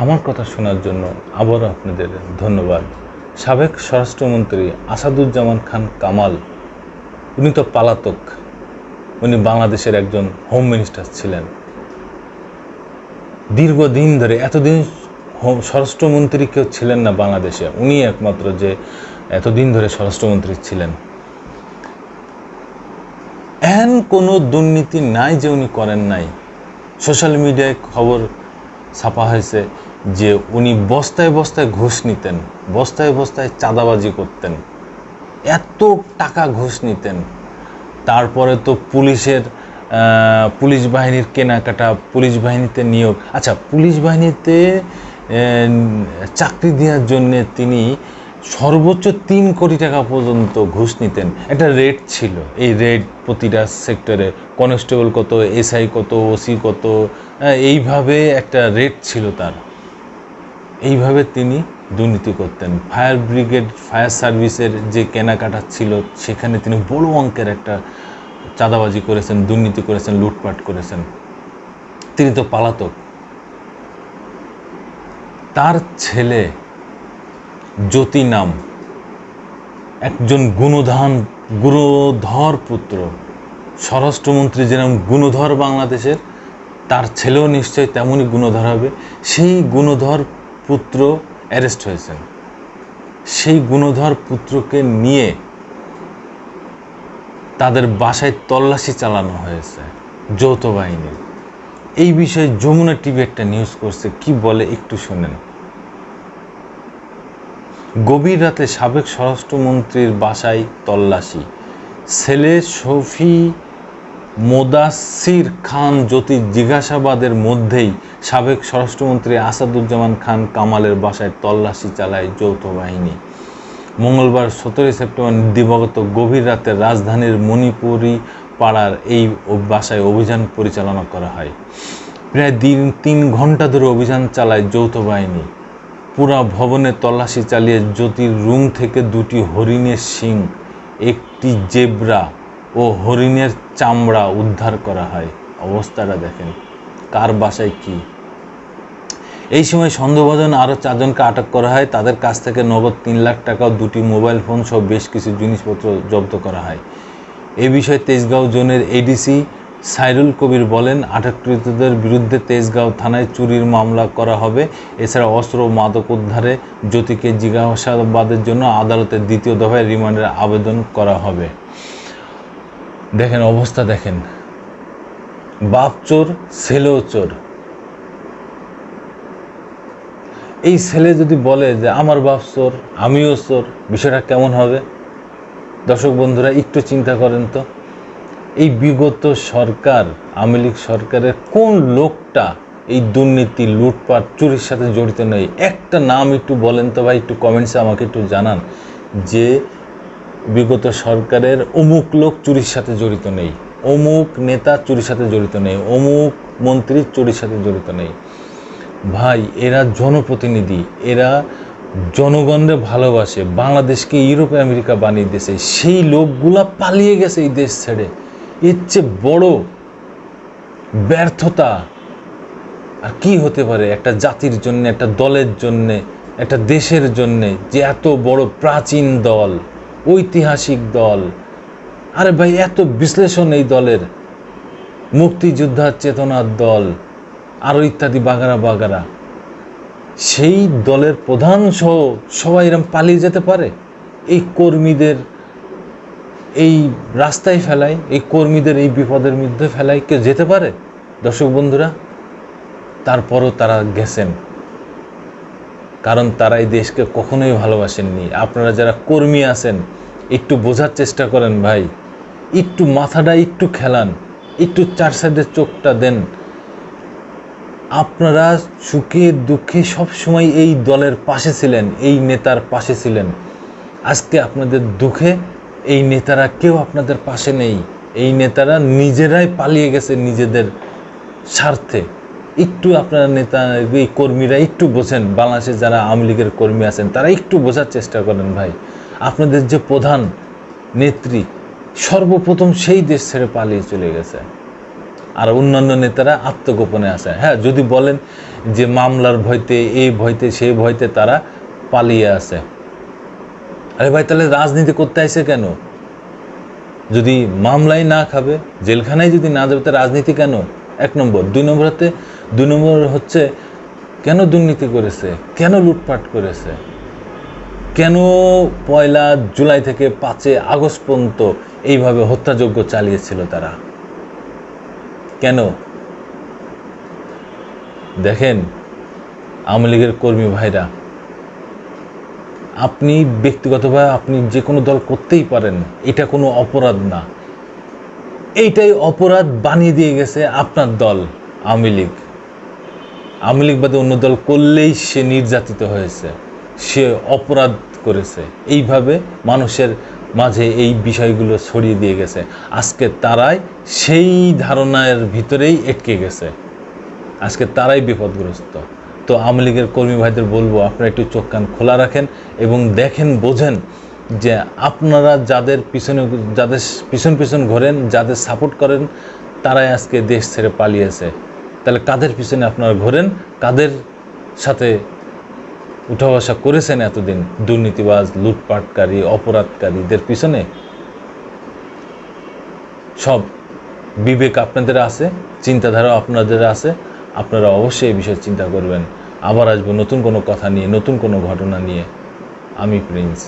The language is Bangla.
আমার কথা শোনার জন্য আবারও আপনাদের ধন্যবাদ। সাবেক স্বরাষ্ট্রমন্ত্রী আসাদুজ্জামান খান কামাল, উনি তো পলাতক, উনি বাংলাদেশের একজন হোম মিনিস্টার ছিলেন। দীর্ঘদিন ধরে, এতদিন স্বরাষ্ট্রমন্ত্রী কেউ ছিলেন না বাংলাদেশে, উনি একমাত্র যে এতদিন ধরে স্বরাষ্ট্রমন্ত্রী ছিলেন। এমন কোনো দুর্নীতি নাই যে উনি করেন নাই। সোশ্যাল মিডিয়ায় খবর ছাপা হয়েছে যে উনি বস্তায় বস্তায় ঘুষ নিতেন, বস্তায় বস্তায় চাঁদাবাজি করতেন, এত টাকা ঘুষ নিতেন। তারপরে তো পুলিশ বাহিনীর কেনাকাটা, পুলিশ বাহিনীতে নিয়োগ, আচ্ছা পুলিশ বাহিনীতে চাকরি দেওয়ার জন্যে তিনি সর্বোচ্চ 3 কোটি টাকা পর্যন্ত ঘুষ নিতেন। একটা রেট ছিল, এই রেট প্রতিটা সেক্টরে কনস্টেবল কত, এসআই কত, ওসি কত, এইভাবে একটা রেট ছিল তার। এইভাবে তিনি দুর্নীতি করতেন। ফায়ার ব্রিগেড, ফায়ার সার্ভিসের যে কেনাকাটা ছিল সেখানে তিনি বড় অঙ্কের একটা চাঁদাবাজি করেছেন, দুর্নীতি করেছেন, লুটপাট করেছেন। তিনি তো পলাতক। তার ছেলে জ্যোতি নাম, একজন গুণধর পুত্র, স্বরাষ্ট্রমন্ত্রী যেরকম গুণধর বাংলাদেশের, তার ছেলেও নিশ্চয়ই তেমনই গুণধর হবে। সেই গুণধর পুত্র অ্যারেস্ট হয়েছেন। সেই গুণধর পুত্রকে নিয়ে তাদের বাসায় তল্লাশি চালানো হয়েছে যৌথ বাহিনীর। এই বিষয়ে যমুনা টিভি একটা নিউজ করছে, কি বলে একটু শোনেন। গভীর রাতে সাবেক স্বরাষ্ট্রমন্ত্রীর বাসায় তল্লাশি, ছেলে শফি মোদাচ্ছির খান জ্যোতির জিজ্ঞাসাবাদের মধ্যেই সাবেক স্বরাষ্ট্রমন্ত্রী আসাদুজ্জামান খান কামালের বাসায় তল্লাশি চালায় যৌথ বাহিনী। মঙ্গলবার 17 সেপ্টেম্বর দিবাগত গভীর রাতে রাজধানীর মণিপুরি পাড়ার এই বাসায় অভিযান পরিচালনা করা হয়। প্রায় 3 ঘন্টা ধরে অভিযান চালায় যৌথ বাহিনী। পুরা ভবনে তল্লাশি চালিয়ে জ্যোতির রুম থেকে 2টি হরিণের শিং, একটি জেব্রা ও হরিণের চামড়া উদ্ধার করা হয়। অবস্থাটা দেখেন, কার বাসায় কি। এই সময় সন্দেহভাজন আরও 4 জনকে আটক করা হয়। তাদের কাছ থেকে নগদ 3 লাখ টাকা ও 2টি মোবাইল ফোন সহ বেশ কিছু জিনিসপত্র জব্দ করা হয়। এ বিষয়ে তেজগাঁও জোনের এডিসি সাইরুল কবির বলেন, আটককৃতদের বিরুদ্ধে তেজগাঁও থানায় চুরির মামলা করা হবে। এছাড়া অস্ত্র ও মাদক উদ্ধারে জ্যোতিকে জিজ্ঞাসাবাদের জন্য আদালতে 2য় দফায় রিমান্ডের আবেদন করা হবে। দেখেন অবস্থা, দেখেন, বাপ চোর, ছেলেও চোর। এই ছেলে যদি বলে যে আমার বাপ চোর, আমিও চোর, বিষয়টা কেমন হবে? দর্শক বন্ধুরা একটু চিন্তা করেন তো, এই বিগত সরকার, আওয়ামী লীগ সরকারের কোন লোকটা এই দুর্নীতি, লুটপাট, চুরির সাথে জড়িত নেই? একটা নাম একটু বলেন তো ভাই, একটু কমেন্টসে আমাকে একটু জানান যে বিগত সরকারের অমুক লোক চুরির সাথে জড়িত নেই, অমুক নেতা চুরির সাথে জড়িত নেই, অমুক মন্ত্রী চুরির সাথে জড়িত নেই। ভাই, এরা জনপ্রতিনিধি, এরা জনগণরে ভালোবাসে, বাংলাদেশকে ইউরোপ আমেরিকা বানিয়ে দিয়েছে। সেই লোকগুলা পালিয়ে গেছে এই দেশ ছেড়ে। এর চেয়ে বড় ব্যর্থতা আর কি হতে পারে একটা জাতির জন্য, একটা দলের জন্যে, একটা দেশের জন্যে, যে এত বড় প্রাচীন দল, ঐতিহাসিক দল, আরে ভাই এত বিশ্লেষণ এই দলের, মুক্তিযোদ্ধার চেতনার দল, আরও ইত্যাদি বাগারা বাগারা, সেই দলের প্রধান সহ সবাই এরকম পালিয়ে যেতে পারে? এই কর্মীদের এই রাস্তায় ফেলায়, এই কর্মীদের এই বিপদের মধ্যে ফেলায় কেউ যেতে পারে? দর্শক বন্ধুরা, তারপরও তারা গেছেন, কারণ তারা এই দেশকে কখনোই ভালোবাসেননি। আপনারা যারা কর্মী আছেন একটু বোঝার চেষ্টা করেন ভাই, একটু মাথাটা একটু খেলান, একটু 4 সাইডের চোখটা দেন। আপনারা সুখে দুঃখে সবসময় এই দলের পাশে ছিলেন, এই নেতার পাশে ছিলেন। আজকে আপনাদের দুঃখে এই নেতারা কেউ আপনাদের পাশে নেই। এই নেতারা নিজেরাই পালিয়ে গেছে নিজেদের স্বার্থে। একটু আপনারা নেতা, এই কর্মীরা একটু বোঝেন, বাংলাদেশে যারা আওয়ামী লীগের কর্মী আছেন তারা একটু বোঝার চেষ্টা করেন ভাই। আপনাদের যে প্রধান নেত্রী সর্বপ্রথম সেই দেশ ছেড়ে পালিয়ে চলে গেছে, আর অন্যান্য নেতারা আত্মগোপনে আছে। হ্যাঁ, যদি বলেন যে মামলার ভয়তে, এই ভয়তে, সেই ভয়তে তারা পালিয়ে আছে। আরে ভাই, তাহলে রাজনীতি করতে আইছে কেন? যদি মামলায় না খাবে, জেলখানায় যদি না যাবে, তা রাজনীতি কেন? 1 নম্বর। 2 নম্বর হচ্ছে কেন দুর্নীতি করেছে, কেন লুটপাট করেছে, কেন 1 জুলাই থেকে 5 আগস্ট পর্যন্ত এইভাবে হত্যাযজ্ঞ চালিয়েছিল তারা, কেন? দেখেন আওয়ামী লীগের কর্মী ভাইরা, আপনি ব্যক্তিগতভাবে আপনি যে কোনো দল করতেই পারেন, এটা কোনো অপরাধ না। এইটাই অপরাধ বানিয়ে দিয়ে গেছে আপনার দল আওয়ামী লীগ। আওয়ামী লীগ বাদে অন্য দল করলেই সে নির্যাতিত হয়েছে, সে অপরাধ করেছে। এইভাবে মানুষের মাঝে এই বিষয়গুলো ছড়িয়ে দিয়ে গেছে। আজকে তারাই সেই ধারণার ভিতরেই আটকে গেছে, আজকে তারাই বিপদগ্রস্ত। তো আওয়ামী লীগের কর্মী ভাইদের বলবো, আপনারা একটু চোখ কান খোলা রাখেন এবং দেখেন, বোঝেন যে আপনারা যাদের পিছন ঘোরেন, যাদের সাপোর্ট করেন, তারাই আজকে দেশ ছেড়ে পালিয়েছে। তাহলে কাদের পিছনে আপনারা ঘোরেন, কাদের সাথে উঠা বসা করেছেন এতদিন? দুর্নীতিবাজ, লুটপাটকারী, অপরাধকারীদের পিছনে। সব বিবেক আপনাদের আছে, চিন্তাধারা আপনাদের আছে, আপনারা অবশ্যই এই বিষয়ে চিন্তা করবেন। আবার আসবো নতুন কোনো কথা নিয়ে, নতুন কোনো ঘটনা নিয়ে। আমি প্রিন্স।